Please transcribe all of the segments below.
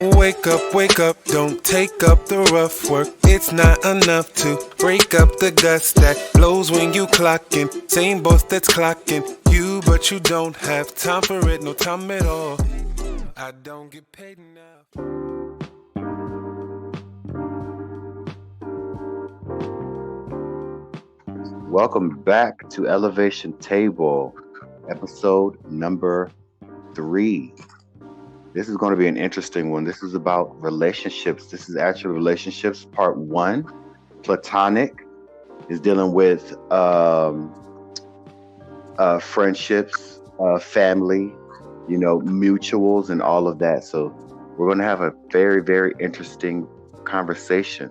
Wake up, don't take up the rough work. It's not enough to break up the guts that blows when you clockin'. Same boss that's clocking you, but you don't have time for it, no time at all. I don't get paid enough. Welcome back to Elevation Table, episode number 3. This is going to be an interesting one. This is about relationships. This is actually relationships part 1. Platonic is dealing with friendships, family, mutuals, and all of that. So we're going to have a very, very interesting conversation.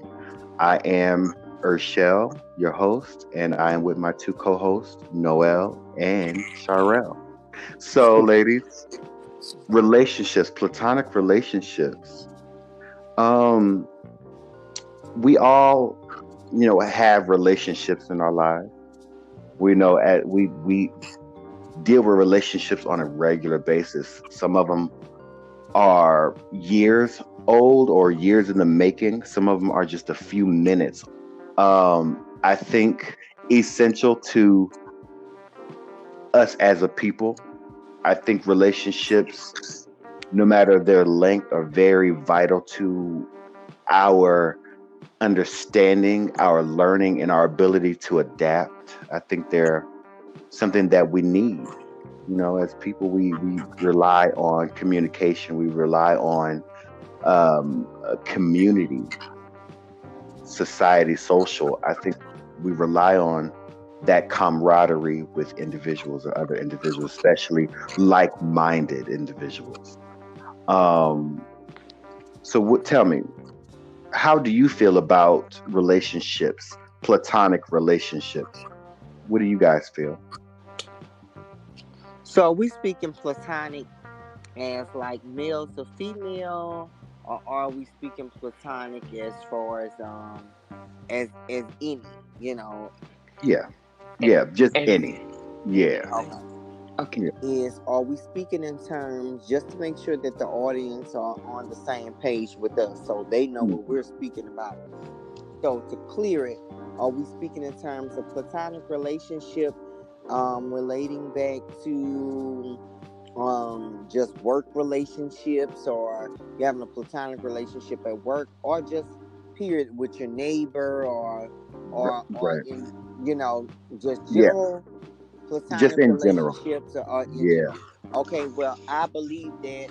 I am Urshel, your host, and I am with my two co-hosts, Noel and Sharel. So, ladies, relationships, platonic relationships. Um, we all, have relationships in our lives. We know at we deal with relationships on a regular basis. Some of them are years old or years in the making. Some of them are just a few minutes. I think essential to us as a people. I think relationships, no matter their length, are very vital to our understanding, our learning, and our ability to adapt. I think they're something that we need. As people, we rely on communication. We rely on community, society, social. I think we rely on that camaraderie with individuals or other individuals, especially like-minded individuals. Um, so, tell me, how do you feel about relationships, platonic relationships? What do you guys feel? So are we speaking platonic as like male to female, or are we speaking platonic as far as any, you know? Yeah, And yeah, just and any. Yeah, Okay. okay. yeah. Is Are we speaking in terms just to make sure that the audience are on the same page with us so they know what Mhm. we're speaking about? So to clear it, are we speaking in terms of platonic relationship, relating back to just work relationships, or you having a platonic relationship at work, or just period with your neighbor, or Right. in, you know, just Yeah, general just platonic in general. relationships, or in Yeah, general? Okay, well, I believe that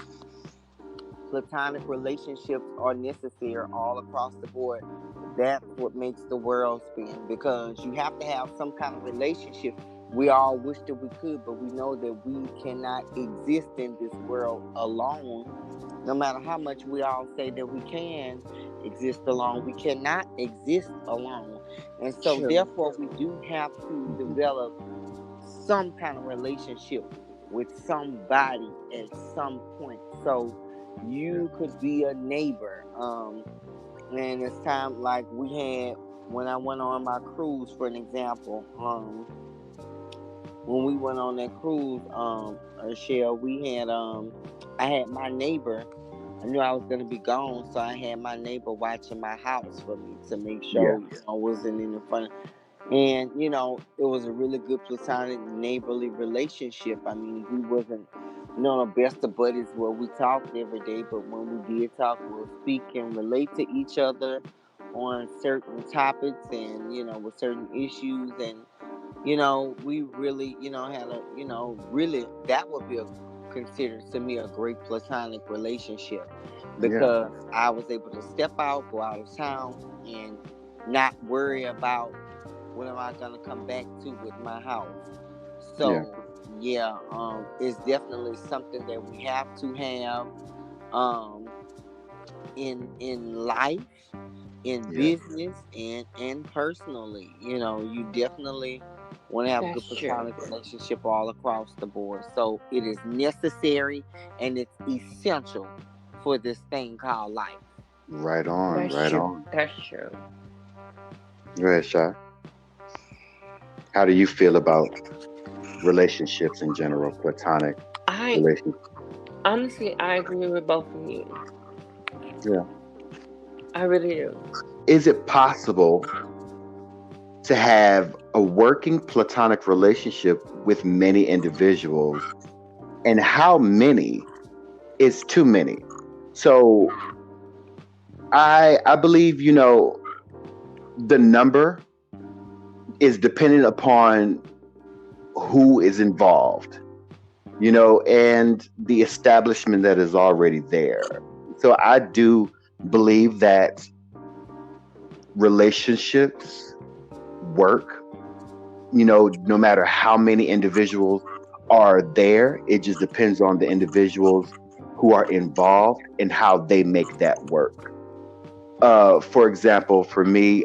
platonic relationships are necessary all across the board. That's what makes the world spin, because you have to have some kind of relationship. We all wish that we could, but we know that we cannot exist in this world alone. No matter how much we all say that we can exist alone, we cannot exist alone. And so, True. therefore, we do have to hmm develop some kind of relationship with somebody at some point. So yeah, you could be a neighbor. And it's time, like we had when I went on my cruise, for an example. When we went on that cruise, Shell, we had I had my neighbor. I knew I was gonna be gone, so I had my neighbor watching my house for me to make yeah, sure I wasn't in the front. And it was a really good platonic neighborly relationship. I mean, we wasn't, the best of buddies where we talked every day, but when we did talk, we'll speak and relate to each other on certain topics, and with certain issues. And we really, had a, really, that would be a considered to me a great platonic relationship, yeah, because I was able to step out, go out of town, and not worry about what am I gonna come back to with my house. yeah, So yeah, it's definitely something that we have to have, um, in life, in yeah. business, and personally. You definitely want to have a That's good true. platonic relationship all across the board. So it is necessary and it's essential for this thing called life. Right on, That's right true. on. That's true. Go ahead, Shy. How do you feel about relationships in general, platonic I relationships? honestly I agree with both of you. Yeah. I really do. Is it possible to have a working platonic relationship with many individuals, and how many is too many? So I believe, the number is dependent upon who is involved, and the establishment that is already there. So I do believe that relationships work, no matter how many individuals are there. It just depends on the individuals who are involved and how they make that work. For example, for me,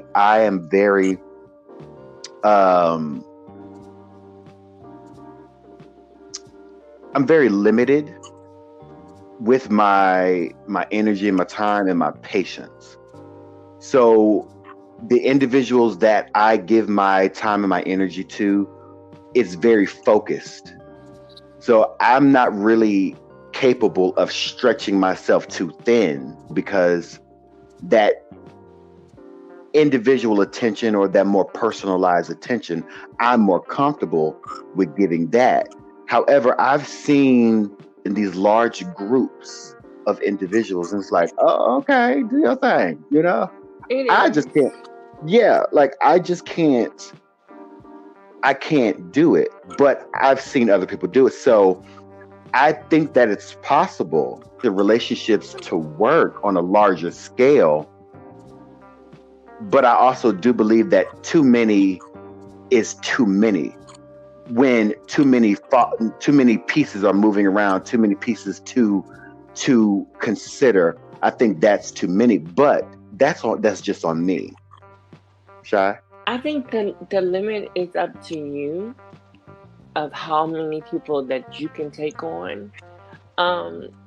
um, I'm very limited with my energy and my time and my patience. So the individuals that I give my time and my energy to, it's very focused. So I'm not really capable of stretching myself too thin, because that individual attention, or that more personalized attention, I'm more comfortable with giving that. However, I've seen in these large groups of individuals, and it's like, oh, okay, do your thing, It I just is. can't. Yeah, like I just can't. I can't do it, but I've seen other people do it. So I think that it's possible for relationships to work on a larger scale, but I also do believe that too many is too many. When too many pieces are moving around, too many pieces to consider, I think that's too many. But that's just on me. Shy. I think the limit is up to you of how many people that you can take on.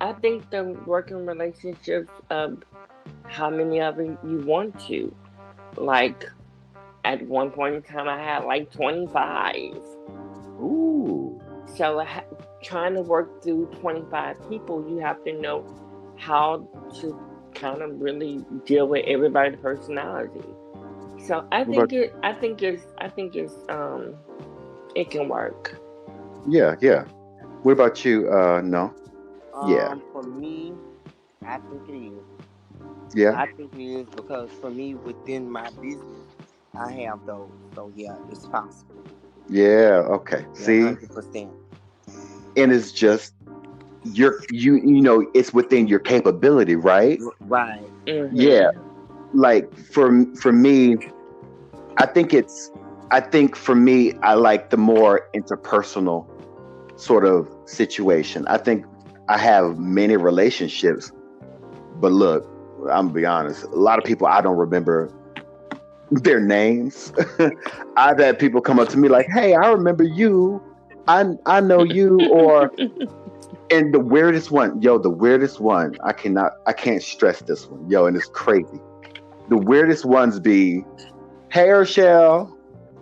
I think the working relationships of how many of them you want to. Like at one point in time, I had like 25. Ooh. So trying to work through 25 people, you have to know how to kind of really deal with everybody's personality. So I What think about? it can work. Yeah, yeah. What about you? No. Yeah, For me, I think it is. yeah, I think it is because for me, within my business, I have those. So yeah, it's possible. yeah. Okay. Yeah, See, 100%. and it's just it's within your capability, right? Right. Yeah. Mhm. Like for me, I think it's I think for me, I like the more interpersonal sort of situation. I think I have many relationships, but look, I'm gonna be honest. A lot of people I don't remember their names. I've had people come up to me like, "Hey, I remember you. I know you." Or and the weirdest one, yo, the weirdest one. I can't stress this one, yo, and it's crazy. The weirdest ones be, "Hey, Rochelle,"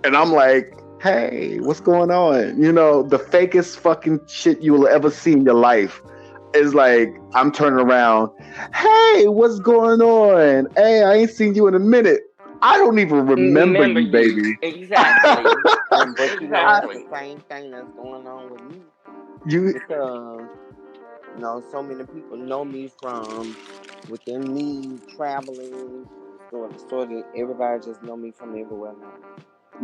and I'm like, "Hey, what's going on?" The fakest fucking shit you will ever see in your life is like, I'm turning around, "Hey, what's going on? Hey, I ain't seen you in a minute. I don't even remember Remember you, you baby." exactly, And but that's the exactly. same thing that's going on with me you because so many people know me from within me traveling, sort of. Everybody just know me from everywhere now.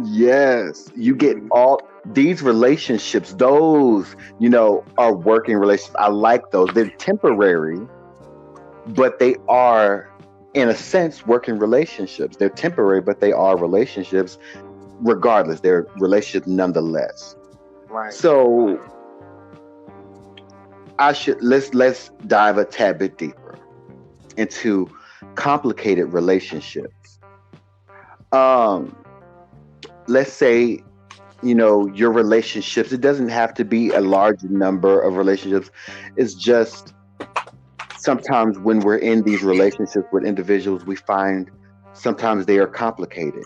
Yes, you get Hmm. all these relationships. Those, are working relationships. I like those. They're temporary, but they are, in a sense, working relationships. They're temporary, but they are relationships regardless. They're relationships nonetheless. Right. So let's dive a tad bit deeper into complicated relationships. Um, let's say, your relationships, it doesn't have to be a large number of relationships. It's just sometimes when we're in these relationships with individuals, we find sometimes they are complicated,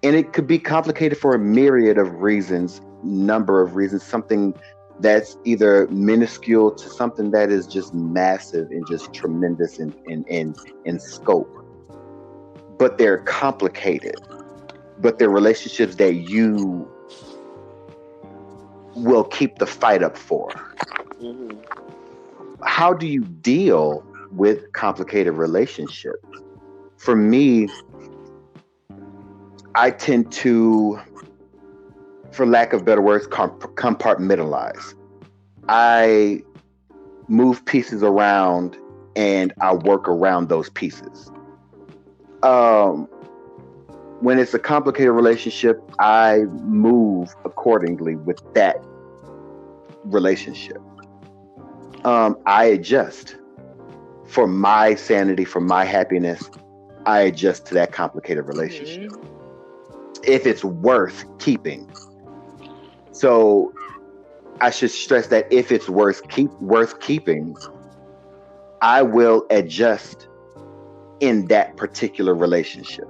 and it could be complicated for a myriad of reasons, number of reasons. Something that's either minuscule to something that is just massive and just tremendous in scope, but they're complicated, but they're relationships that you will keep the fight up for. Mm-hmm. How do you deal with complicated relationships? For me, I tend to, for lack of better words, compartmentalize. I move pieces around and I work around those pieces. Um, when it's a complicated relationship, I move accordingly with that relationship. I adjust for my sanity, for my happiness. I adjust to that complicated relationship Mm-hmm. if it's worth keeping. So I should stress that if it's worth keeping, I will adjust in that particular relationship.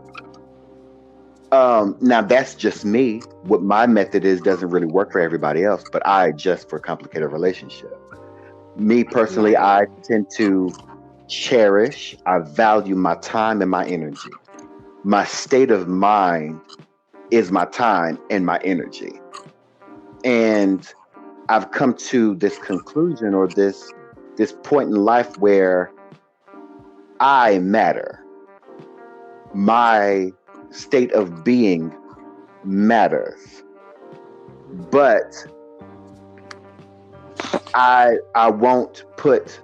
Now that's just me. What my method is doesn't really work for everybody else, but I adjust for a complicated relationship. Me personally, Right. I tend to cherish, I value my time and my energy. My state of mind is my time and my energy. And I've come to this conclusion or this point in life where I matter. My state of being matters. But I won't put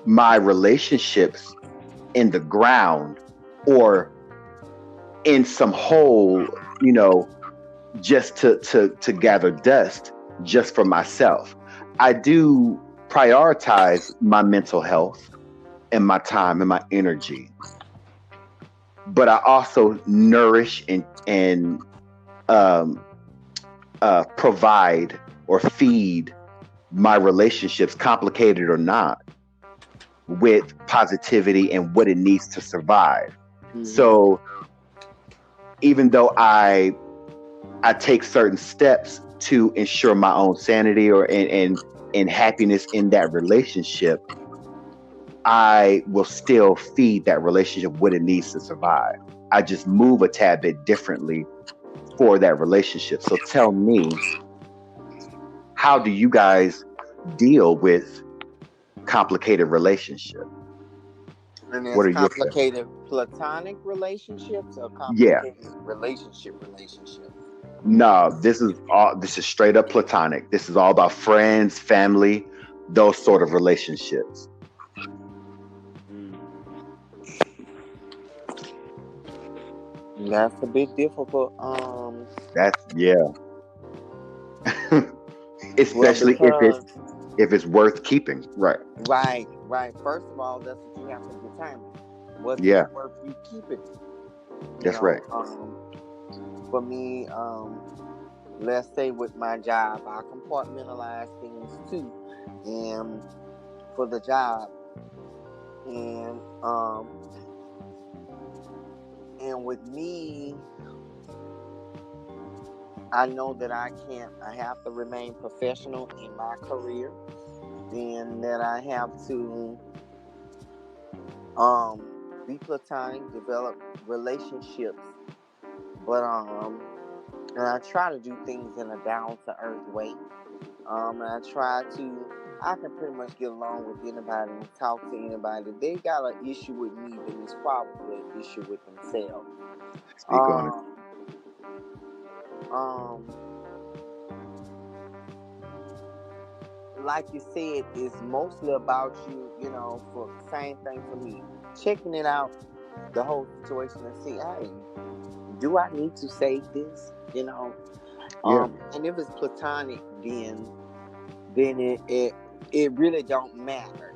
my relationships in the ground or in some hole, just to gather dust just for myself. I do prioritize my mental health and my time and my energy, but I also nourish and um, provide or feed my relationships, complicated or not, with positivity and what it needs to survive. Mm-hmm. So even though I take certain steps to ensure my own sanity or and happiness in that relationship, I will still feed that relationship what it needs to survive. I just move a tad bit differently for that relationship. So tell me, how do you guys deal with complicated relationships? And What there's are your steps? complicated platonic relationships or Yeah. complicated relationships. No, this is straight up platonic. This is all about friends, family, those sort of relationships. Mm. That's a bit difficult. That's yeah. Well, Especially because if it's worth keeping. Right. right. First of all, that's what you have to determine. Was this Yeah, worth you keeping? You that's right. know, for me, let's say with my job, I compartmentalize things too, and for the job, and with me, I know that I can't. I have to remain professional in my career, and that I have to be platonic, develop relationships, but and I try to do things in a down to earth way. And I try to. I can pretty much get along with anybody and talk to anybody. If they got an issue with me, then it's probably an issue with themselves. Speak on it. Um, um, like you said, it's mostly about you. You know, for same thing for me, checking it out, the whole situation, and see, hey, do I need to say this? Yeah. And if it's platonic, then it really don't matter.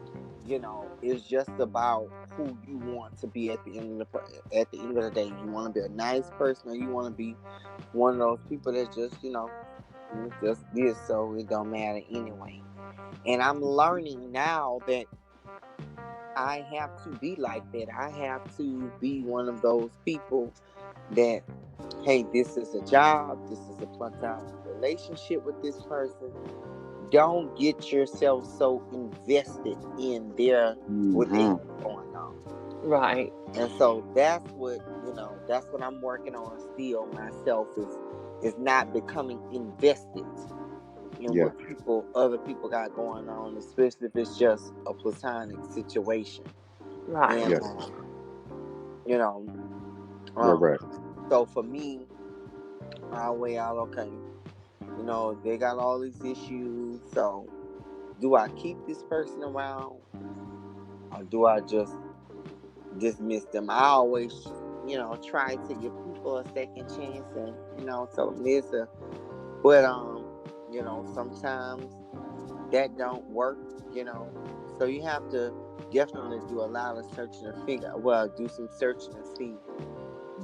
It's just about who you want to be at the end of the day. You want to be a nice person, or you want to be one of those people that just it's just this, so it don't matter anyway. And I'm learning now that I have to be like that. I have to be one of those people that, hey, this is a job, this is a platonic relationship with this person, don't get yourself so invested in their what they Hmm. got going on. Right. And so that's what, that's what I'm working on still myself, is not becoming invested in Yeah. what other people got going on, especially if it's just a platonic situation. Right. And Yeah. you know, Right. um, Right. so for me, I weigh out, okay, they got all these issues. So do I keep this person around, or do I just dismiss them? I always, try to give people a second chance, and tell them this, but sometimes that don't work, you know. So you have to definitely do a lot of searching to do some searching to see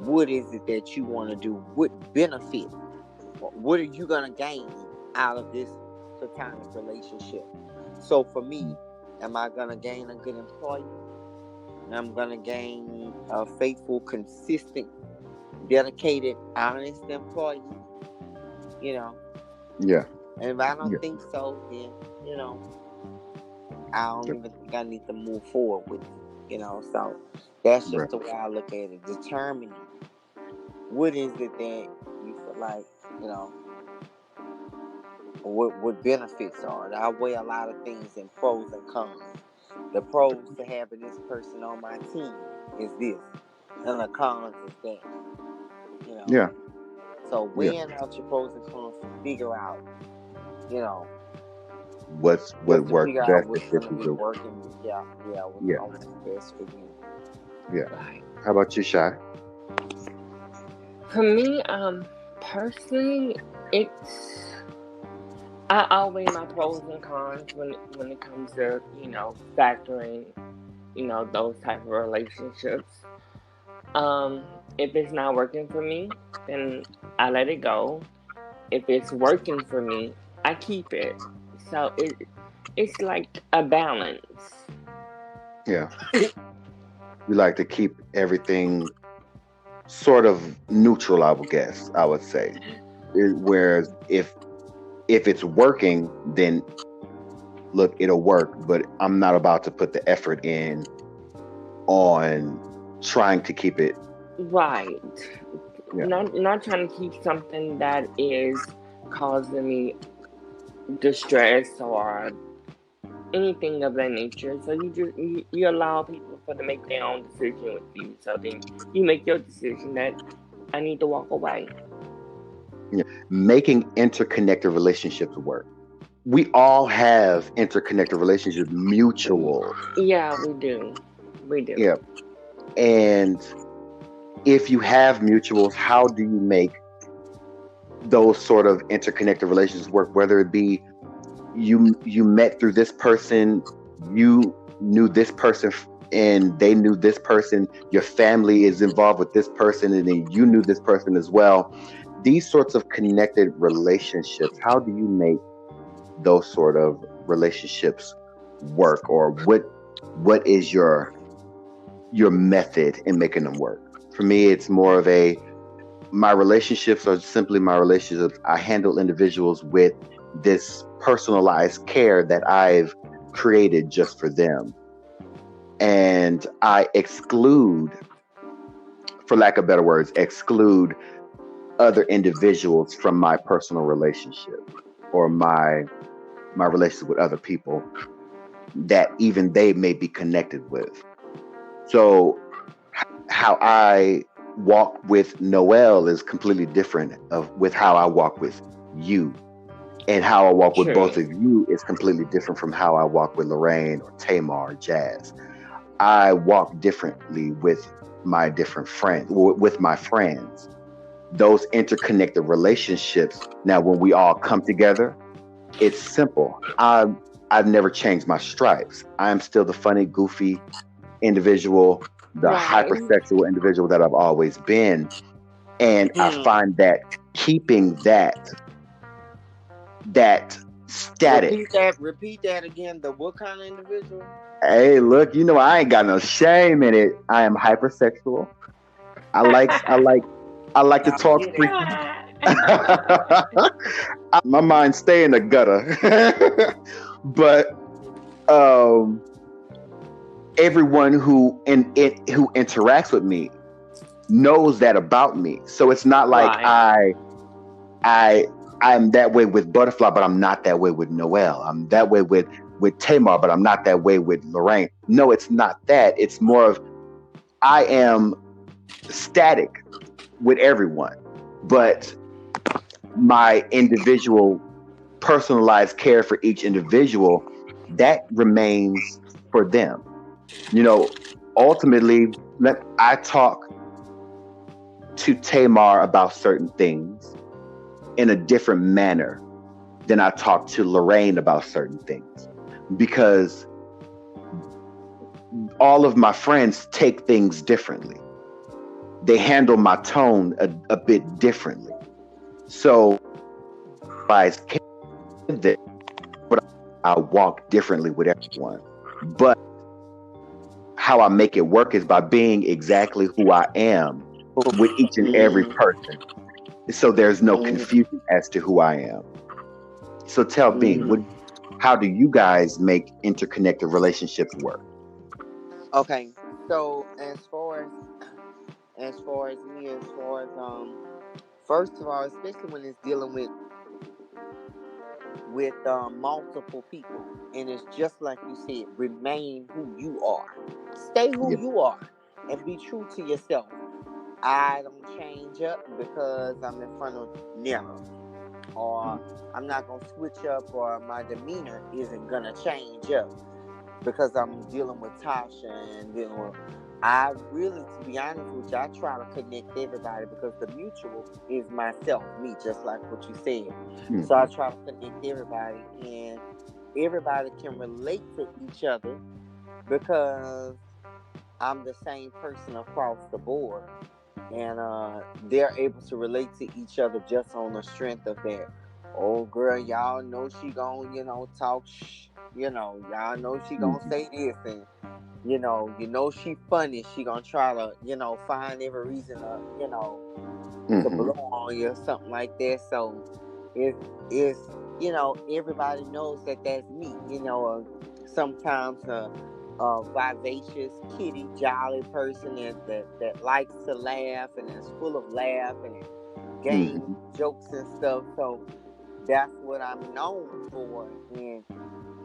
what is it that you want to do, what benefit, what are you gonna gain out of this platonic relationship. So for me, am I gonna gain a good employee? I'm gonna gain a faithful, consistent, dedicated, honest employee, you know. Yeah. And if I don't Yeah. think so, then you know I don't Yeah. even think I need to move forward with it. So that's Right. just the way I look at it. Determining what is it that you feel like, you know, what benefits are. I weigh a lot of things in pros and cons. The pros to having this person on my team is this, and the cons is that. You know, Yeah. so Yeah. weighing out your pros and cons to figure out, you know, What just to works figure out best to what's fit gonna you? be working. Yeah, yeah, what's Yeah. gonna work best for you. Yeah. Right. How about you, Shy? For me, personally, it's I always my pros and cons when it comes to factoring those type of relationships. If it's not working for me, then I let it go. If it's working for me, I keep it. So it's like a balance. Yeah. You like to keep everything sort of neutral, I would guess. I would say. Whereas if it's working, then look, it'll work. But I'm not about to put the effort in on trying to keep it. Right. Yeah. Not trying to keep something that is causing me distress or anything of that nature. So you allow people for to make their own decision with you. So then you make your decision that I need to walk away. Yeah. Making interconnected relationships work. We all have interconnected relationships, mutual. Yeah, we do. We do. Yeah. And if you have mutuals, how do you make those sort of interconnected relationships work? Whether it be you met through this person, you knew this person, and they knew this person, your family is involved with this person, and then you knew this person as well. These sorts of connected relationships, how do you make those sort of relationships work, or what is your method in making them work? For me, it's more of a my relationships are simply my relationships. I handle individuals with this personalized care that I've created just for them. And I exclude, for lack of better words, exclude other individuals from my personal relationship or my relationship with other people that even they may be connected with. So how I walk with Noel is completely different of with how I walk with you. And how I walk with both True. of you is completely different from how I walk with Lorraine or Tamar or Jazz. I walk differently with my different friends, with my friends. Those interconnected relationships. Now, when we all come together, it's simple. I've never changed my stripes. I am still the funny, goofy individual, the Right. hypersexual individual that I've always been. And I Hmm. find that keeping that static. Repeat that. Repeat that again. The what kind of individual? Hey, look, I ain't got no shame in it. I am hypersexual. I like I like I like to I talk get it. freaky. My mind stay in the gutter. But um, everyone who interacts with me knows that about me. So it's not like Right. I I'm that way with Butterfly, but I'm not that way with Noel. I'm that way with Tamar, but I'm not that way with Lorraine. No, it's not that. It's more of I am static with everyone, but my individual personalized care for each individual that remains for them. You know, ultimately, I talk to Tamar about certain things in a different manner than I talk to Lorraine about certain things because all of my friends take things differently. They handle my tone a bit differently. So I that I walk differently with everyone. But how I make it work is by being exactly who I am with each and every Mm, person. So there's no mm, confusion as to who I am. So tell Bean, mm. how do you guys make interconnected relationships work? Okay, so as far as me, first of all, especially when it's dealing with multiple people, and it's just like you said, remain who you are, stay who Yeah. you are, and be true to yourself. I don't change up because I'm in front of mirror, or I'm not gonna switch up, or my demeanor isn't gonna change up because I'm dealing with Tasha and dealing with. I really, to be honest with you, I try to connect everybody because the mutual is myself, me, just like what you said. So I Hmm. try to connect everybody, and everybody can relate to each other because I'm the same person across the board, and they're able to relate to each other just on the strength of that. Oh girl, y'all know she gon' talk y'all know she gonna Hmm. say this, and she funny, she gonna try to find every reason to to Hmm. blow on you or something like that. So it's everybody knows that that's me. Sometimes a vivacious, kitty, jolly person that likes to laugh and is full of laugh and game Hmm. jokes and stuff. So that's what I'm known for. And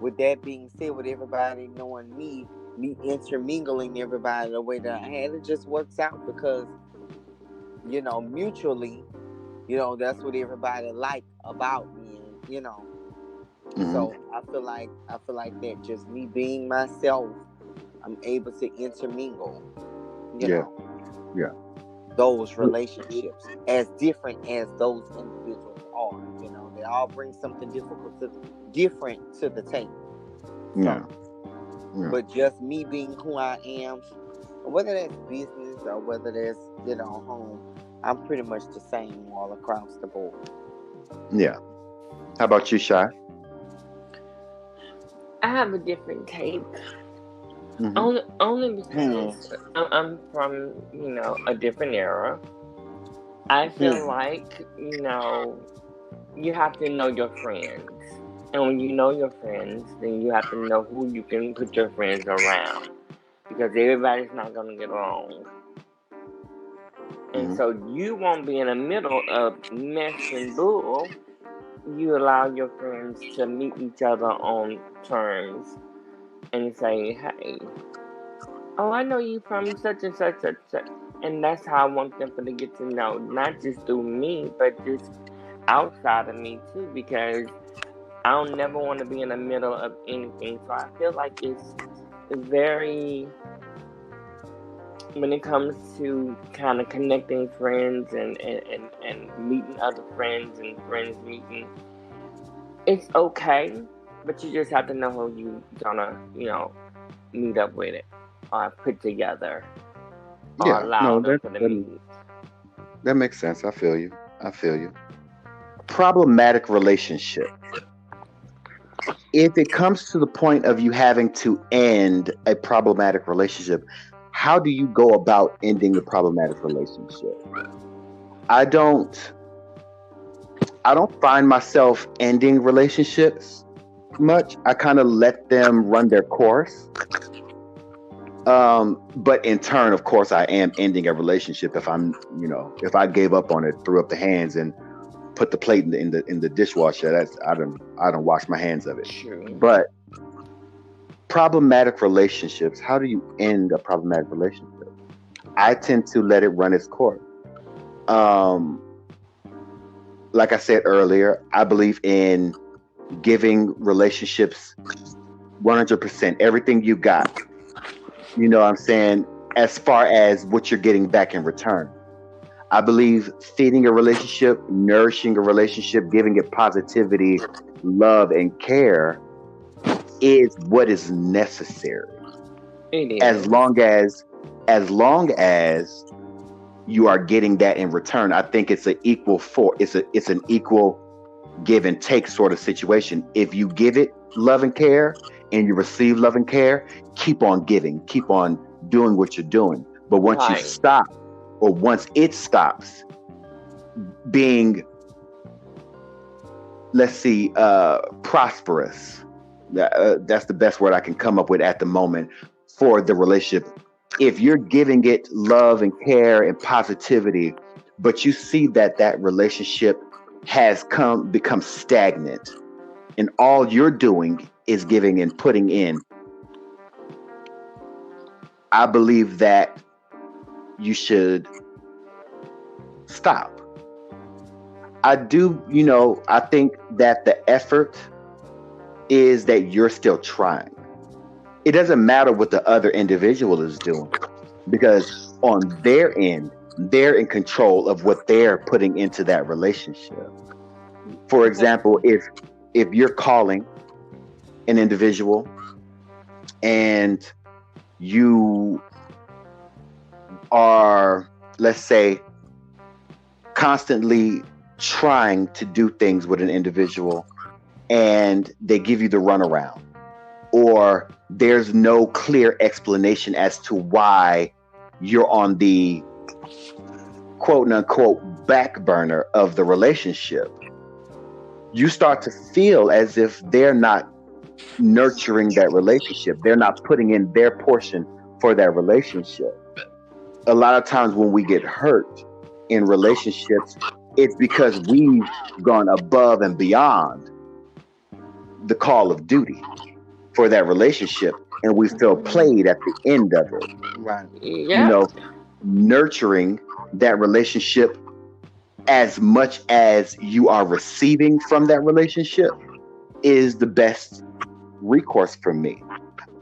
with that being said, with everybody knowing me intermingling everybody the way that I had, it just works out because mutually, that's what everybody like about me, and Hmm. so I feel like that just me being myself, I'm able to intermingle, you Yeah. know, Yeah. those relationships as different as those individuals are. They all bring something different to the table. Yeah. So, Yeah. but just me being who I am, whether that's business or whether that's home, I'm pretty much the same all across the board. Yeah. How about you, Shy? I have a different take. Hmm. Only Hmm. because I'm from, a different era. I feel Hmm. like, you have to know your friends. And when you know your friends, then you have to know who you can put your friends around. Because everybody's not going to get along. And Hmm. so you won't be in the middle of mess and bull. You allow your friends to meet each other on terms and say, hey, oh, I know you from such and such, such, such. And that's how I want them to get to know, not just through me, but just outside of me too, because I don't never want to be in the middle of anything. So I feel like it's very, when it comes to kind of connecting friends and meeting other friends and friends meeting, it's okay, but you just have to know who you gonna, meet up with it or put together or Yeah. allow No, them for the meet. that makes sense. I feel you. I feel you. Problematic relationship. If it comes to the point of you having to end a problematic relationship, how do you go about ending the problematic relationship? I don't. I don't find myself ending relationships much. I kind of let them run their course. But in turn, of course, I am ending a relationship if if I gave up on it, threw up the hands, and put the plate in the dishwasher. That's I don't wash my hands of it. True. But problematic relationships. How do you end a problematic relationship? I tend to let it run its course. Um, like I said earlier, I believe in giving relationships 100%, everything you got. You know what I'm saying? As far as what you're getting back in return. I believe feeding a relationship, nourishing a relationship, giving it positivity, love, and care is what is necessary. It As is. long as as long as you are getting that in return, I think it's an equal give and take sort of situation. If you give it love and care and you receive love and care, keep on giving, keep on doing what you're doing. But once you Right. stop, or once it stops being, let's see, prosperous, that's the best word I can come up with at the moment for the relationship. If you're giving it love and care and positivity, but you see that that relationship has come become stagnant, and all you're doing is giving and putting in, I believe that you should stop. I do, I think that the effort is that you're still trying. It doesn't matter what the other individual is doing, because on their end, they're in control of what they're putting into that relationship. For example, Exactly. if you're calling an individual and you are, let's say, constantly trying to do things with an individual and they give you the runaround, or there's no clear explanation as to why you're on the quote unquote back burner of the relationship, you start to feel as if they're not nurturing that relationship. They're not putting in their portion for that relationship. A lot of times when we get hurt in relationships, it's because we've gone above and beyond the call of duty for that relationship, and we feel played at the end of it. Right. You Yep. know, nurturing that relationship as much as you are receiving from that relationship is the best recourse for me.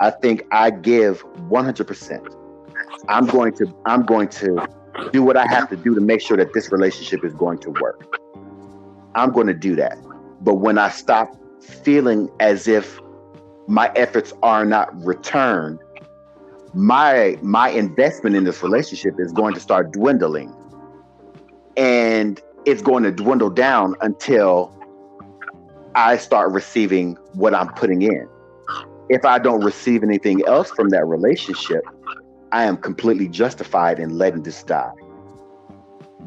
I think I give 100%. I'm going to do what I have to do to make sure that this relationship is going to work. I'm going to do that. But when I stop feeling as if my efforts are not returned, my investment in this relationship is going to start dwindling, and it's going to dwindle down until I start receiving what I'm putting in. If I don't receive anything else from that relationship, I am completely justified in letting this die.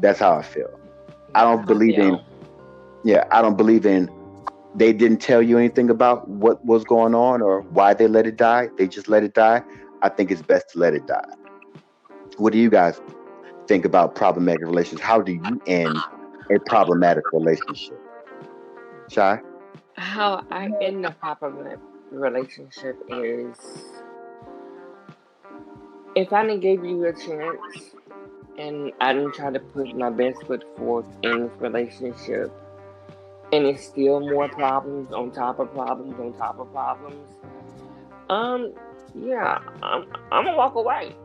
That's how I feel. I That's don't how I believe in, feel. yeah, I don't believe in, they didn't tell you anything about what was going on or why they let it die. They just let it die. I think it's best to let it die. What do you guys think about problematic relations? How do you end a problematic relationship? Shy? How I end a proper relationship is if I didn't give you a chance and I didn't try to put my best foot forth in this relationship, and it's still more problems on top of problems on top of problems. Um, yeah, I'm gonna walk away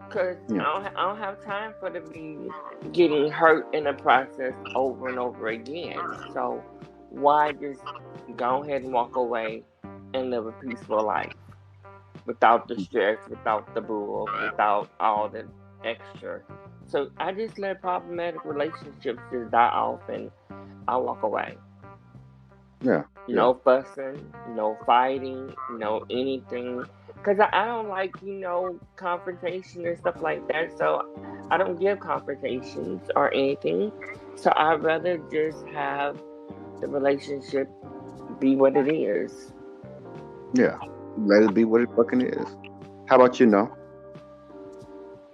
because Yeah. I don't have time for to be getting hurt in the process over and over again. So why just go ahead and walk away and live a peaceful life without the stress, without the bull, without all the extra. So I just let problematic relationships just die off and I walk away. Yeah. Yeah. No fussing, no fighting, no anything. because I don't like, confrontation and stuff like that. So I don't give confrontations or anything. So I'd rather just have the relationship be what it is. Yeah. Let it be what it fucking is. How about you, no?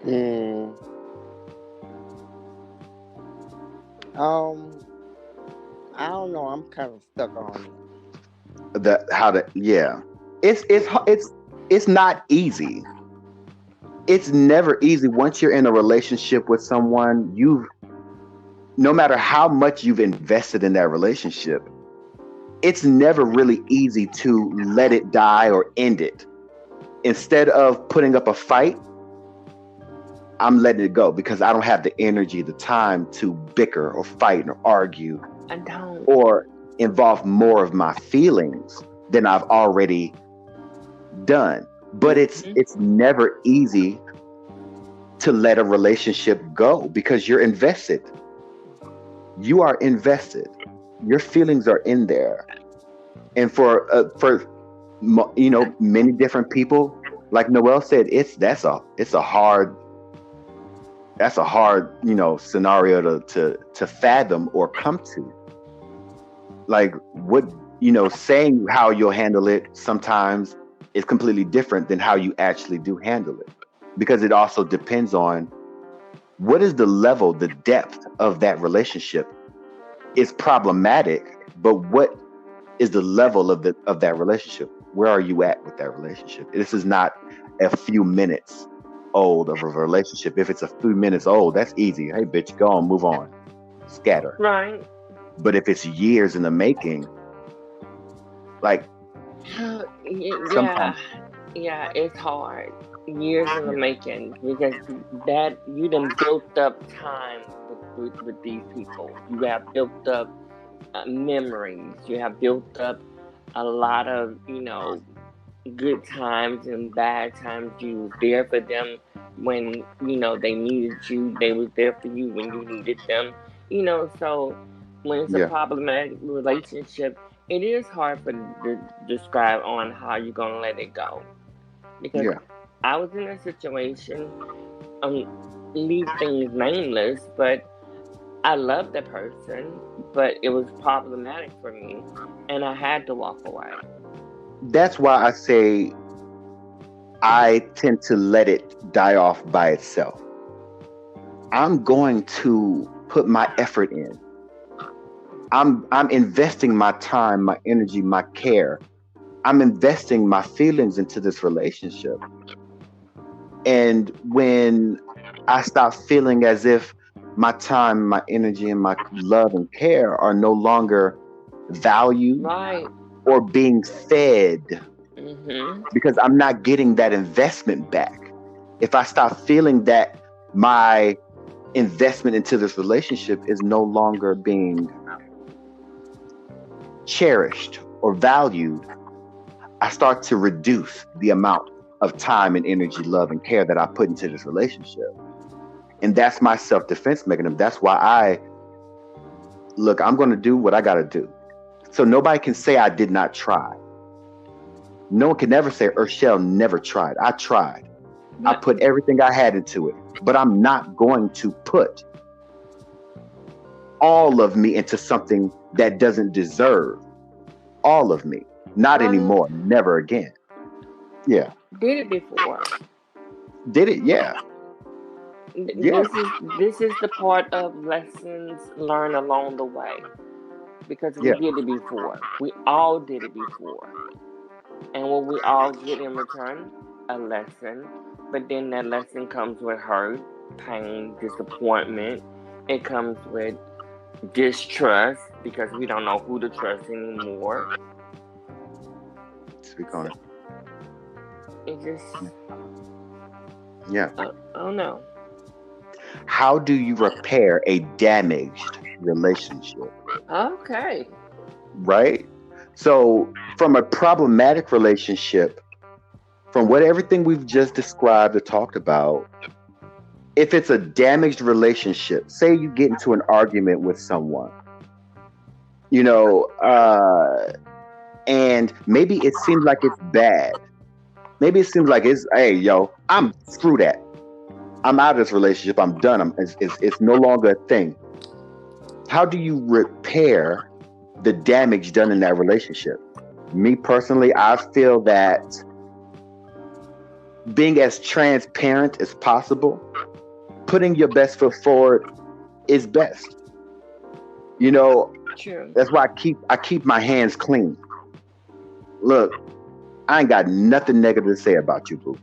Mm, um, I don't know. I'm kind of stuck on it. That how to yeah. It's not easy. It's never easy once you're in a relationship with someone, you've no matter how much you've invested in that relationship, it's never really easy to let it die or end it. Instead of putting up a fight, I'm letting it go because I don't have the energy, the time to bicker or fight or argue I don't. or involve more of my feelings than I've already done. But Mhm. it's never easy to let a relationship go because you're invested. You are invested. Your feelings are in there. And for many different people, like Noel said, it's a hard scenario to fathom or come to. Like what saying how you'll handle it sometimes is completely different than how you actually do handle it because it also depends on what is the level, the depth of that relationship. Is problematic, but what is the level of that relationship? Where are you at with that relationship? This is not a few minutes old of a relationship. If it's a few minutes old, that's easy. Hey, bitch, go on, move on, scatter. Right. But if it's years in the making, like Yeah, sometimes, yeah, it's hard. Years in the making because that you done built up time with these people. You have built up memories. You have built up a lot of good times and bad times. You was there for them when they needed you. They was there for you when you needed them. So when it's a yeah, problematic relationship, it is hard for to describe on how you're gonna let it go. Because yeah, I was in a situation, um, leave things nameless, but I loved the person, but it was problematic for me, and I had to walk away. that's why I say I tend to let it die off by itself. I'm going to put my effort in. I'm investing my time, my energy, my care. I'm investing my feelings into this relationship. And when I stop feeling as if my time, my energy, and my love and care are no longer valued Right. or being fed Mhm. because I'm not getting that investment back. If I stop feeling that my investment into this relationship is no longer being cherished or valued, I start to reduce the amount of time and energy, love, and care that I put into this relationship. And that's my self defense mechanism. That's why I'm going to do what I got to do. So nobody can say I did not try. No one can never say Urshel never tried. I tried. I But put everything I had into it. But I'm not going to put all of me into something that doesn't deserve all of me. Not I anymore. Never again. Yeah. did it before. Did it? Yeah. Yeah. This is the part of lessons learned along the way because we Yeah. did it before. We all did it before, and what we all get in return, a lesson. But then that lesson comes with hurt, pain, disappointment. It comes with distrust because we don't know who to trust anymore. Speak on it. It just, Yeah. I don't know. How do you repair a damaged relationship? Okay. Right? So, from a problematic relationship, from what everything we've just described or talked about, if it's a damaged relationship, say you get into an argument with someone, you know, and maybe it seems like it's bad, Maybe it seems like it's, hey, yo, I'm screw that. I'm out of this relationship. I'm done. It's no longer a thing. How do you repair the damage done in that relationship? Me personally, I feel that being as transparent as possible, putting your best foot forward is best. You know, True. that's why I keep my hands clean. Look, I ain't got nothing negative to say about you, boo.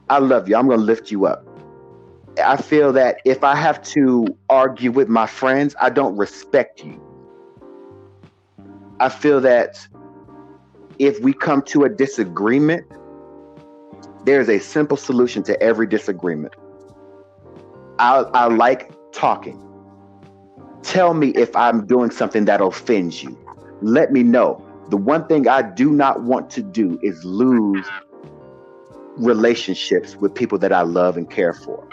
I love you. I'm gonna lift you up. I feel that if I have to argue with my friends, I don't respect you. I feel that if we come to a disagreement, there's a simple solution to every disagreement. I like talking. Tell me if I'm doing something that offends you. Let me know. The one thing I do not want to do is lose relationships with people that I love and care for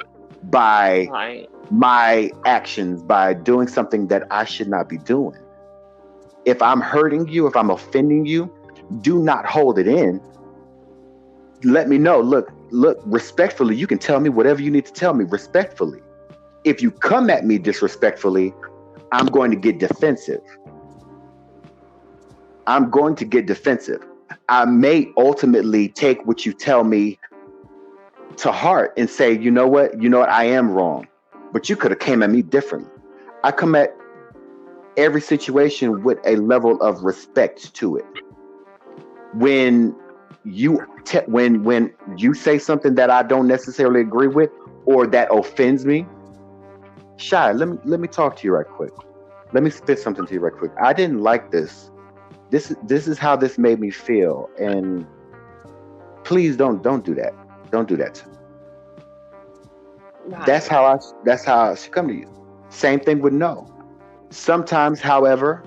by Right. my actions, by doing something that I should not be doing. If I'm hurting you, if I'm offending you, do not hold it in. Let me know. Look, respectfully, you can tell me whatever you need to tell me respectfully. If you come at me disrespectfully, I'm going to get defensive. I'm going to get defensive. I may ultimately take what you tell me to heart and say, you know what, I am wrong. But you could have came at me differently. I come at every situation with a level of respect to it. When when you say something that I don't necessarily agree with or that offends me, Shy, let me talk to you right quick. Let me spit something to you right quick. I didn't like this. This is how this made me feel, and please don't do that. Don't do that to me. That's Right. how I should come to you. Same thing with no. Sometimes, however,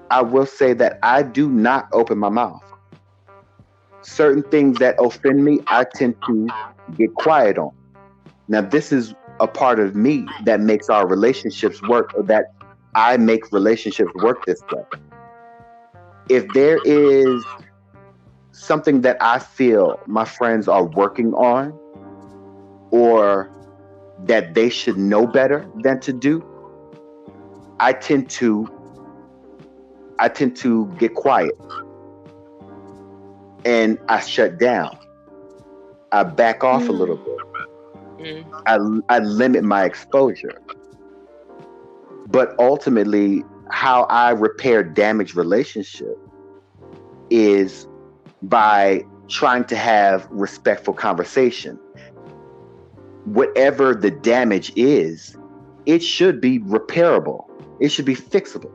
I will say that I do not open my mouth. Certain things that offend me, I tend to get quiet on. Now, this is a part of me that makes our relationships work, or that I make relationships work this way. If there is something that I feel my friends are working on, or that they should know better than to do, I tend to I tend to get quiet and I shut down. I back off a little bit. Mm. I, I limit my exposure. But ultimately, how I repair damaged relationship is by trying to have respectful conversation. Whatever the damage is, it should be repairable. It should be fixable.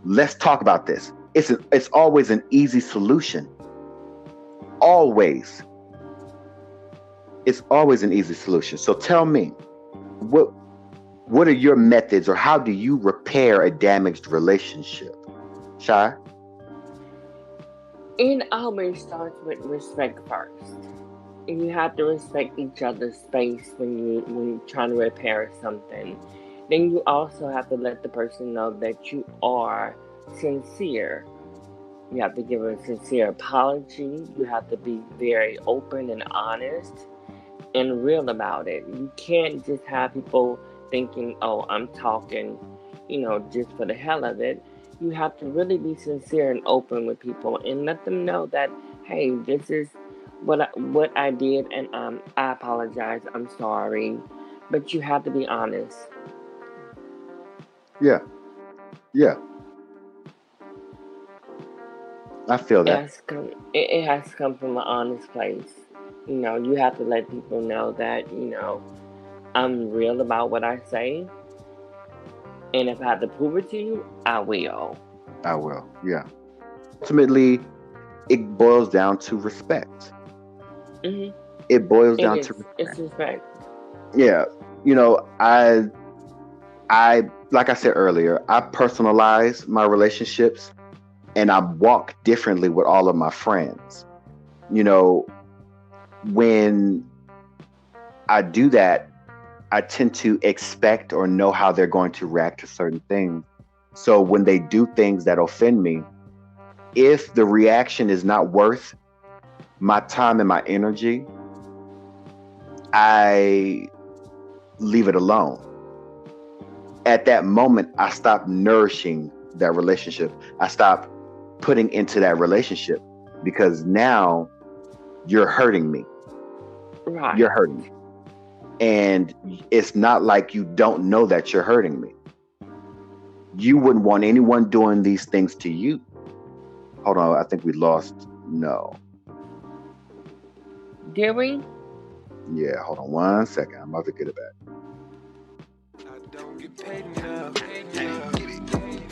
Let's talk about this. It's always an easy solution. Always. It's always an easy solution. So tell me, what what are your methods, or how do you repair a damaged relationship? Shy? It always starts with respect first. You have to respect each other's space when you're trying to repair something. Then you also have to let the person know that you are sincere. You have to give a sincere apology. You have to be very open and honest and real about it. You can't just have people thinking, "Oh, I'm talking," just for the hell of it. You have to really be sincere and open with people and let them know that, hey, this is what I did, and I apologize. I'm sorry, but you have to be honest. Yeah, yeah, I feel that. It has to come from an honest place. You have to let people know that I'm real about what I say, and if I have to prove it to you, I will. I will. Yeah. Ultimately, it boils down to respect. Hmm. It boils It down to is. It's respect. respect. Yeah. You know, I like I said earlier, I personalize my relationships and I walk differently with all of my friends. You know, when I do that, I tend to expect or know how they're going to react to certain things. So when they do things that offend me, if the reaction is not worth my time and my energy, I leave it alone. At that moment, I stop nourishing that relationship. I stop putting into that relationship because now you're hurting me. Right. You're hurting me. And it's not like you don't know that you're hurting me. You wouldn't want anyone doing these things to you. Hold on, I think we lost. No. Did we? Yeah, hold on 1 second. I'm about to get it back. I don't get paid enough.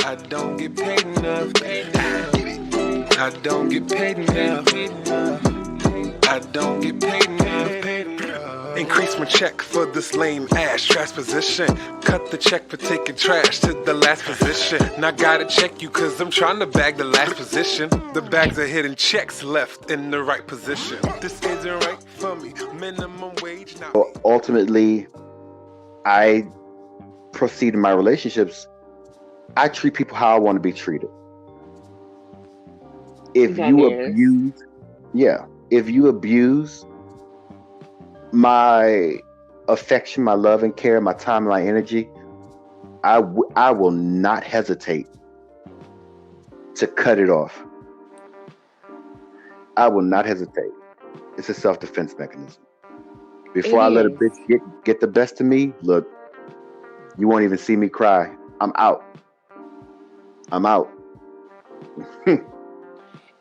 I don't get paid enough. I don't get paid enough. I don't get paid enough. Increase my check for this lame ass trash position. Cut the check for taking trash to the last position. Now gotta check you cause I'm trying to bag the last position. The bags are hidden checks left in the right position. This isn't right for me. Minimum wage now. So ultimately, I proceed in my relationships. I treat people how I want to be treated. If That you is. abuse, yeah, if you abuse my affection, my love and care, my time, my energy, I will not hesitate to cut it off. I will not hesitate. It's a self-defense mechanism. Before It I let a is. bitch get the best of me, look, you won't even see me cry. I'm out. I'm out.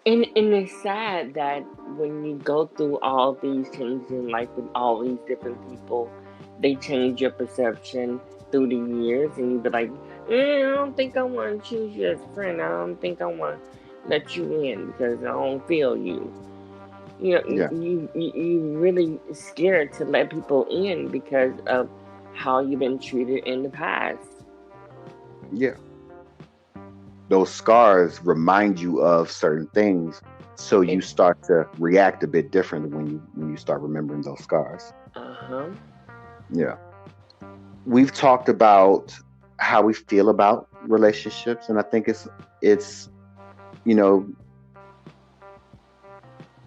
And it's sad that when you go through all these changes in life with all these different people, they change your perception through the years, and you be like, I don't think I want to choose you as a friend. I don't think I want to let you in because I don't feel you. You know, Yeah, you really scared to let people in because of how you've been treated in the past. yeah. Those scars remind you of certain things, so you It, start to react a bit differently when you start remembering those scars. uh-huh. Yeah. We've talked about how we feel about relationships, and I think it's you know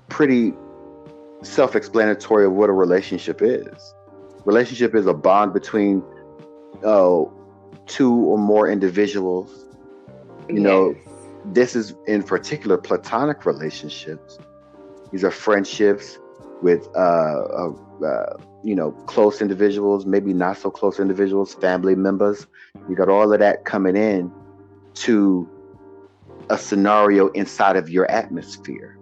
pretty self-explanatory of what a relationship is. Relationship is a bond between uh, two or more individuals. You Yes. know, this is in particular platonic relationships. These are friendships with close individuals, maybe not so close individuals, family members. You got all of that coming in to a scenario inside of your atmosphere.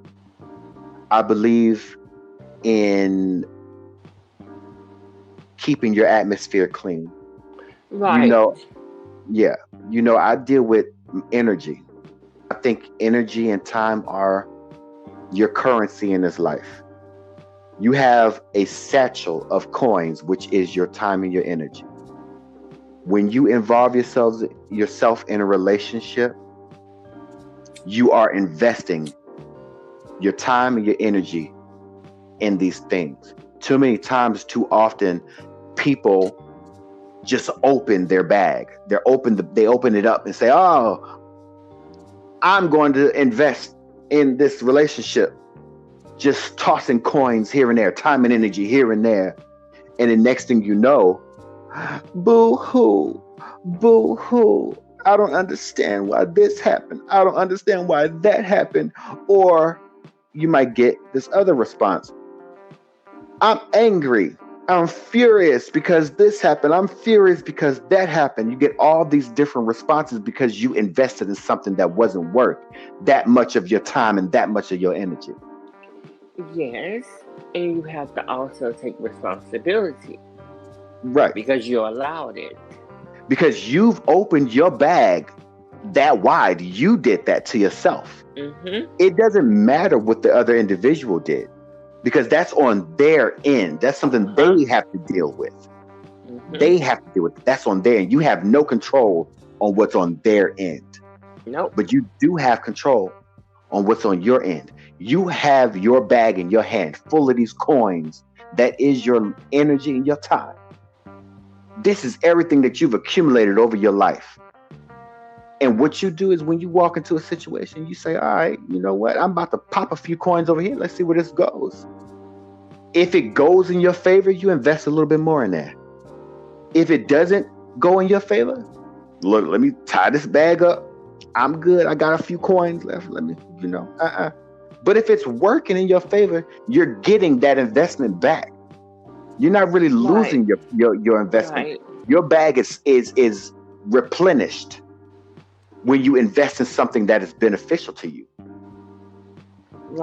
I believe in keeping your atmosphere clean. You Right. know, yeah, I deal with energy. I think energy and time are your currency in this life. You have a satchel of coins, which is your time and your energy. When you involve yourself in a relationship, you are investing your time and your energy in these things. Too many times, too often, people just open their bag. They open it up and say, "Oh, I'm going to invest in this relationship." Just tossing coins here and there, time and energy here and there. And the next thing you know, boo hoo, boo hoo. I don't understand why this happened. I don't understand why that happened. Or you might get this other response. I'm angry. I'm furious because this happened. I'm furious because that happened. You get all these different responses because you invested in something that wasn't worth that much of your time and that much of your energy. Yes, and you have to also take responsibility Right. because you allowed it. Because you've opened your bag that wide. You did that to yourself. Mm-hmm. It doesn't matter what the other individual did because that's on their end. That's something Uh-huh. they have to deal with. Mm-hmm. They have to deal with it. That's on their end. You have no control on what's on their end, Nope. but you do have control on what's on your end. You have your bag in your hand full of these coins. That is your energy and your time. This is everything that you've accumulated over your life. And what you do is when you walk into a situation, you say, all right, you know what? I'm about to pop a few coins over here. Let's see where this goes. If it goes in your favor, you invest a little bit more in that. If it doesn't go in your favor, look, let me tie this bag up. I'm good. I got a few coins left. Let me, But if it's working in your favor, you're getting that investment back. You're not really Right. losing your investment. Right. Your bag is replenished when you invest in something that is beneficial to you.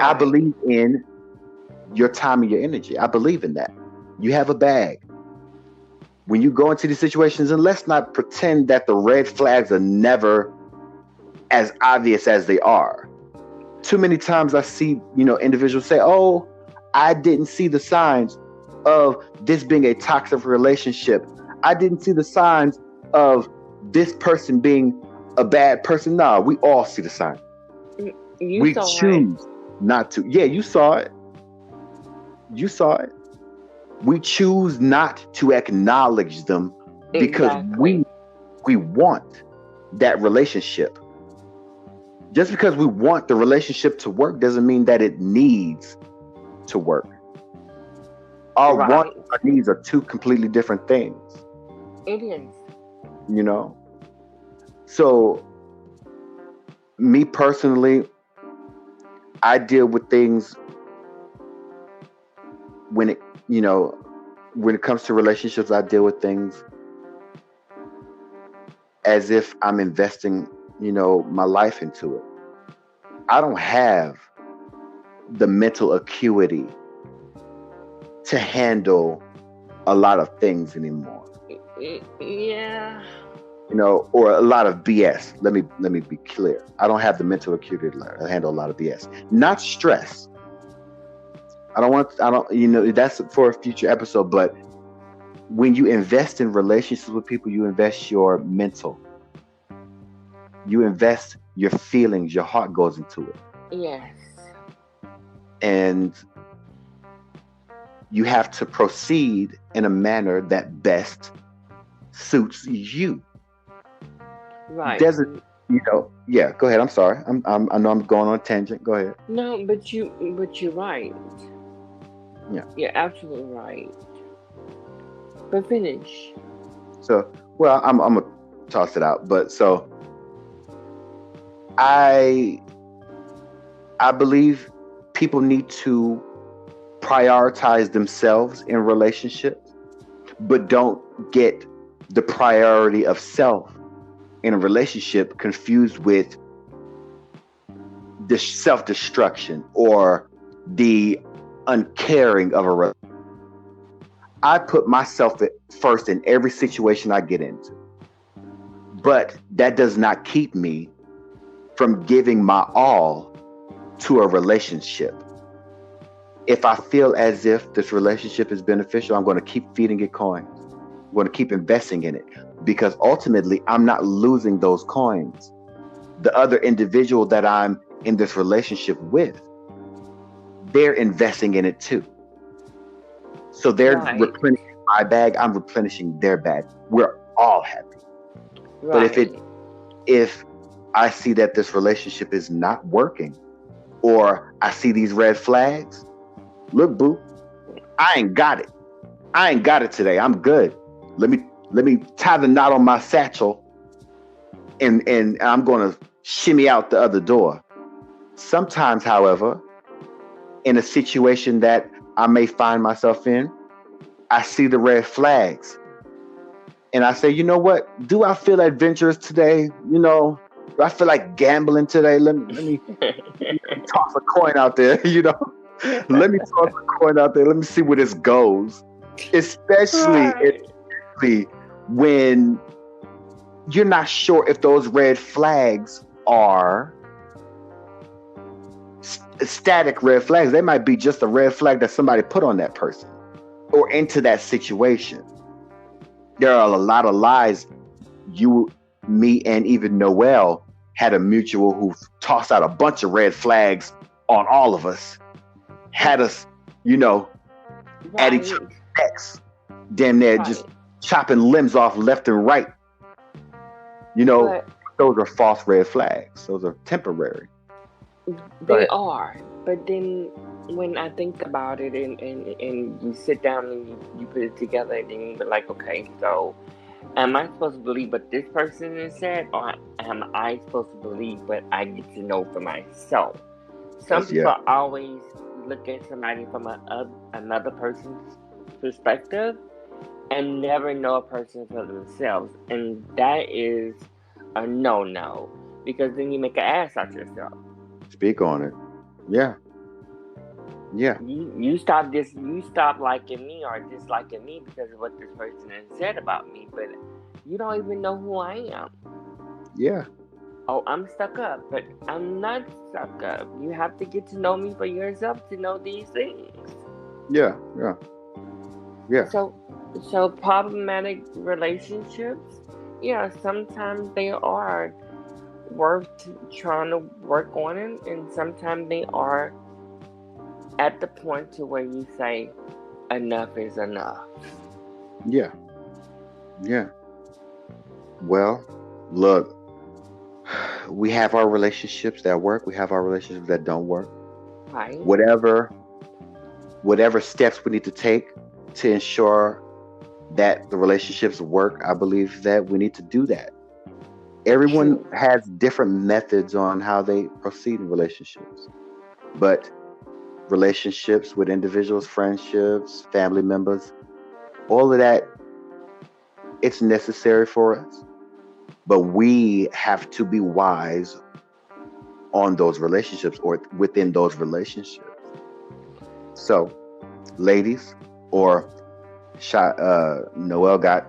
I Right. believe in your time and your energy. I believe in that. You have a bag. When you go into these situations, and let's not pretend that the red flags are never as obvious as they are. Too many times I see, individuals say, "Oh, I didn't see the signs of this being a toxic relationship. I didn't see the signs of this person being a bad person." No, we all see the signs. You We saw it. choose not to. Yeah, you saw it. You saw it. We choose not to acknowledge them because Exactly. we want that relationship. Just because we want the relationship to work doesn't mean that it needs to work. Our wants Right. and our needs are two completely different things, It is. you know? So, me personally, I deal with things when it, you know, when it comes to relationships, I deal with things as if I'm investing, my life into it. I don't have the mental acuity to handle a lot of things anymore, Yeah. or a lot of BS. Let me be clear. I don't have the mental acuity to handle a lot of BS. Not stress. I don't, that's for a future episode, but when you invest in relationships with people, you invest your mental, you invest your feelings, your heart goes into it. Yes. And you have to proceed in a manner that best suits you. Right. Doesn't, yeah, go ahead. I'm sorry. I know I'm going on a tangent. Go ahead. No, but you're right. Yeah. You're absolutely right. But finish. So, well, I'm gonna toss it out. But so I I believe people need to prioritize themselves in relationships, but don't get the priority of self in a relationship confused with the self-destruction or the uncaring of a relationship. I put myself first in every situation I get into, but that does not keep me from giving my all to a relationship. If I feel as if this relationship is beneficial, I'm going to keep feeding it coins. I'm going to keep investing in it because ultimately I'm not losing those coins. The other individual that I'm in this relationship with, they're investing in it too. So they're Right. replenishing my bag, I'm replenishing their bag. We're all happy. But Right. if I see that this relationship is not working or I see these red flags, look, boo, I ain't got it. I ain't got it today. I'm good. Let me tie the knot on my satchel and I'm gonna shimmy out the other door. Sometimes, however, in a situation that I may find myself in, I see the red flags and I say, you know what? Do I feel adventurous today? Do I feel like gambling today? Let me toss a coin out there, Let me toss a coin out there. Let me see where this goes. Especially, Right. especially when you're not sure if those red flags are static red flags. They might be just a red flag that somebody put on that person or into that situation. There are a lot of lies. You, me, and even Noel had a mutual who tossed out a bunch of red flags on all of us, had us, at each Right. other's necks, damn near Right. just chopping limbs off left and right. You know, But those are false red flags. Those are temporary. Go They ahead. are, but then when I think about it and you sit down and you put it together and then you're like, okay, so am I supposed to believe what this person has said, or am I supposed to believe what I get to know for myself? Some That's yeah. people always look at somebody from another person's perspective and never know a person for themselves, and that is a no, because then you make an ass out yourself. Speak on it. Yeah. Yeah. You stop liking me or disliking me because of what this person has said about me, but you don't even know who I am. Yeah. Oh, I'm stuck up, but I'm not stuck up. You have to get to know me for yourself to know these things. Yeah. Yeah. Yeah. So, so problematic relationships, yeah, sometimes they are worth trying to work on it, and sometimes they are at the point to where you say enough is enough. Yeah. Yeah. Well, look, we have our relationships that work. We have our relationships that don't work. Right? Whatever, whatever steps we need to take to ensure that the relationships work, I believe that we need to do that. Everyone True. has different methods on how they proceed in relationships, but relationships with individuals, friendships, family members, all of that, it's necessary for us. But we have to be wise on those relationships or within those relationships. So, ladies, or Noel got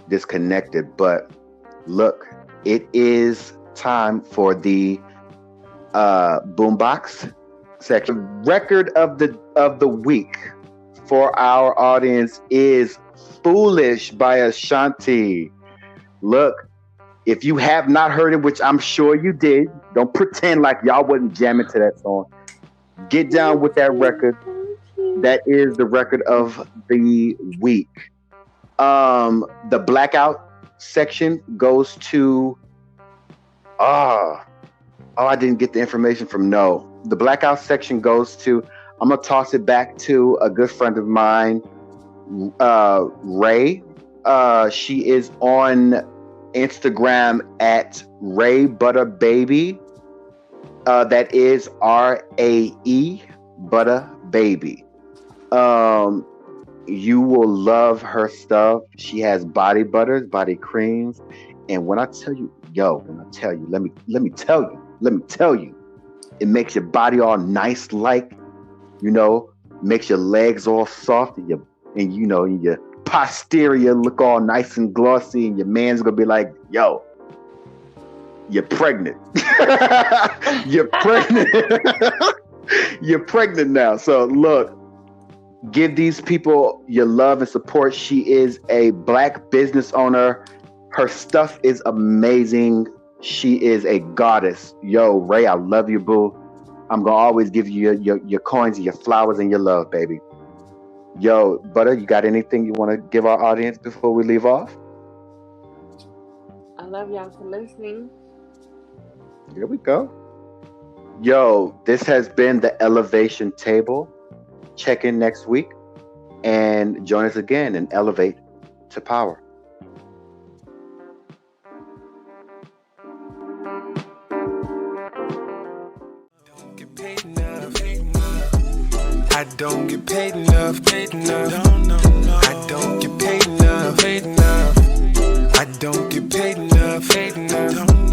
disconnected, but look, it is time for the boombox section. Record of the week for our audience is "Foolish" by Ashanti. Look, if you have not heard it, which I'm sure you did, don't pretend like y'all wasn't jamming to that song. Get down with that record. That is the record of the week. The blackout section goes to I didn't get the information from No. The blackout section goes to, I'm gonna toss it back to a good friend of mine, Ray. She is on Instagram at Ray Butter Baby. That is RAE Butter Baby. You will love her stuff. She has body butters, body creams, and when I tell you, let me tell you, it makes your body all nice, like, makes your legs all soft, and your posterior look all nice and glossy, and your man's gonna be like, yo, you're pregnant. You're pregnant. You're pregnant now. So look, give these people your love and support. She is a Black business owner. Her stuff is amazing. She is a goddess. Yo, Ray, I love you, boo. I'm gonna always give you your coins and your flowers and your love, baby. Yo, Butter, you got anything you want to give our audience before we leave off? I love y'all for listening. Here we go. Yo, this has been the Elevation Table. Check in next week and join us again and elevate to power. I don't get paid enough, paid enough. No. I don't get paid enough, paid enough. I don't get paid enough, paid enough.